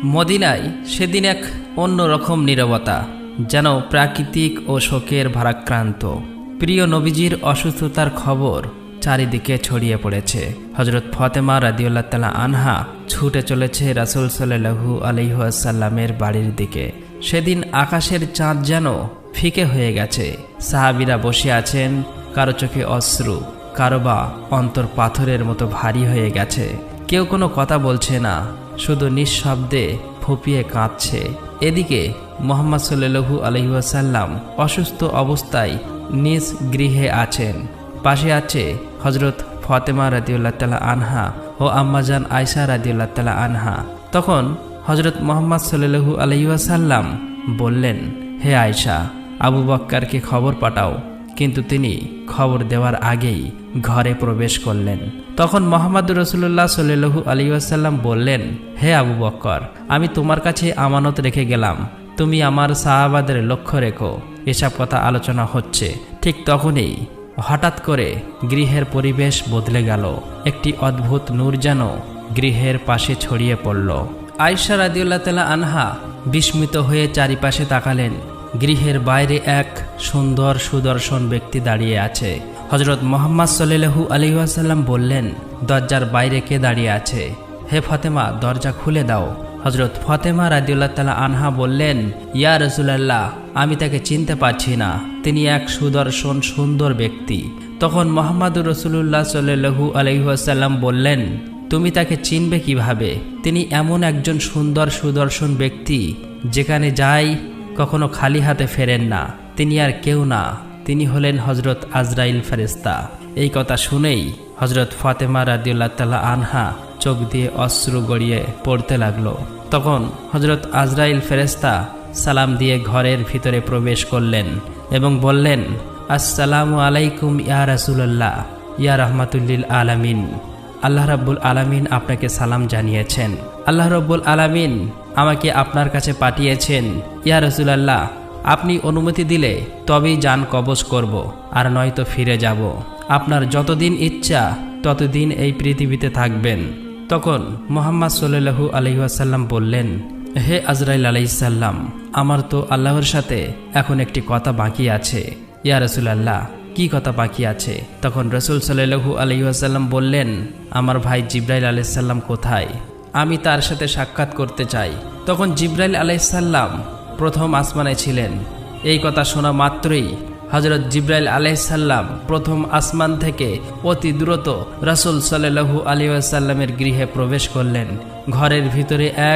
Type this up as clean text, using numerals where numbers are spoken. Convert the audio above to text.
মদিনায় সেদিন এক অন্যরকম নীরবতা, যেন প্রাকৃতিক ও শোকের ভারাক্রান্ত। প্রিয় নবীজির অসুস্থতার খবর চারিদিকে ছড়িয়ে পড়েছে। হজরত ফাতেমা রাদিয়াল্লাহু তাআলা আনহা ছুটে চলেছে রাসূল সাল্লাল্লাহু আলাইহি ওয়াসাল্লামের বাড়ির দিকে। সেদিন আকাশের চাঁদ যেন ফিকে হয়ে গেছে। সাহাবীরা বসে আছেন, কারো চোখে অশ্রু, কারো বা অন্তর পাথরের মতো ভারী হয়ে গেছে। কেউ কোনো কথা বলছে না, শুধু নিঃশব্দে ফুঁপিয়ে কাঁদছে। এদিকে মুহাম্মদ সাল্লাল্লাহু আলাইহি ওয়াসাল্লাম অসুস্থ অবস্থায় নিজ গৃহে আছেন। পাশে আছে হজরত ফাতেমা রাদিয়াল্লাহু তাআলা আনহা ও আম্মাজান আয়েশা রাদিয়াল্লাহু তাআলা আনহা। তখন হজরত মুহাম্মদ সাল্লাল্লাহু আলাইহি ওয়াসাল্লাম বললেন, হে আয়েশা, আবু বকরকে খবর পাঠাও। কিন্তু তিনি খবর দেওয়ার আগেই ঘরে প্রবেশ করলেন। তখন মুহাম্মদুর রাসূলুল্লাহ সাল্লাল্লাহু আলাইহি ওয়াসাল্লাম বললেন, হে আবু বকর, আমি তোমার কাছে আমানত রেখে গেলাম, তুমি আমার সাহাবাদের লক্ষ্য রেখো। এসব কথা আলোচনা হচ্ছে। ঠিক তখনই হঠাৎ করে গৃহের পরিবেশ বদলে গেল। একটি অদ্ভুত নূর যেন গৃহের পাশে ছড়িয়ে পড়ল। আয়েশা রাদিয়াল্লাহু তাআলা আনহা বিস্মিত হয়ে চারিপাশে তাকালেন। গৃহের বাইরে এক সুন্দর সুদর্শন ব্যক্তি দাঁড়িয়ে আছে। হজরত মুহাম্মদ সাল্লাল্লাহু আলাইহি ওয়াসাল্লাম বললেন, দরজার বাইরে কে দাঁড়িয়ে আছে? হে ফাতেমা, দরজা খুলে দাও। হজরত ফাতেমা রাদিয়াল্লাহু তাআলা আনহা বললেন, ইয়া রাসূলুল্লাহ, আমি তাকে চিনতে পারছি না, তিনি এক সুদর্শন সুন্দর ব্যক্তি। তখন মুহাম্মদুর রাসূলুল্লাহ সাল্লাল্লাহু আলাইহি ওয়াসাল্লাম বললেন, তুমি তাকে চিনবে কিভাবে? তিনি এমন একজন সুন্দর সুদর্শন ব্যক্তি, যেখানে যায় কখনো খালি হাতে ফেরেন না। তিনি আর কেউ না, তিনি হলেন হজরত আজরাইল ফেরেশতা। এই কথা শুনেই হজরত ফাতেমা রাদিয়াল্লাহু তাআলা আনহা চোখ দিয়ে অশ্রু গড়িয়ে পড়তে লাগলো। তখন হজরত আজরাইল ফেরেশতা সালাম দিয়ে ঘরের ভিতরে প্রবেশ করলেন এবং বললেন, আসসালামু আলাইকুম ইয়া রাসূলুল্লাহ, ইয়া রাহমাতুল্লিল আলামিন। আল্লাহ রাব্বুল আলামিন আপনাকে সালাম জানিয়েছেন। আল্লাহ রাব্বুল আলামিন আমাকে আপনার কাছে পাঠিয়েছেন। ইয়া রাসূলুল্লাহ, আপনি অনুমতি দিলে তবেই জান কবজ করব, আর নয়তো ফিরে যাব। আপনার যতদিন ইচ্ছা ততদিন এই পৃথিবীতে থাকবেন। তখন মুহাম্মদ সাল্লাল্লাহু আলাইহি ওয়াসাল্লাম বললেন, হে আজরাইল আলাইহিস সালাম, আমার তো আল্লাহর সাথে এখন একটি কথা বাকি আছে। ইয়া রাসূলুল্লাহ, কি কথা বাকি আছে? তখন রাসূল সাল্লাল্লাহু আলাইহি ওয়াসাল্লাম বললেন, আমার ভাই জিবরাইল আলাইহিস সালাম কোথায়? আমি তার সাথে সাক্ষাৎ করতে চাই। তখন জিবরাইল আলাইহিস সালাম প্রথম আসমানে ছিলেন। এই কথা শোনা মাত্রই হযরত জিবরাইল আলাইহিস সালাম প্রথম আসমান থেকে অতি দ্রুত রাসূল সাল্লাল্লাহু আলাইহি ওয়াসাল্লামের গৃহে প্রবেশ করলেন। ঘরের ভিতরে এক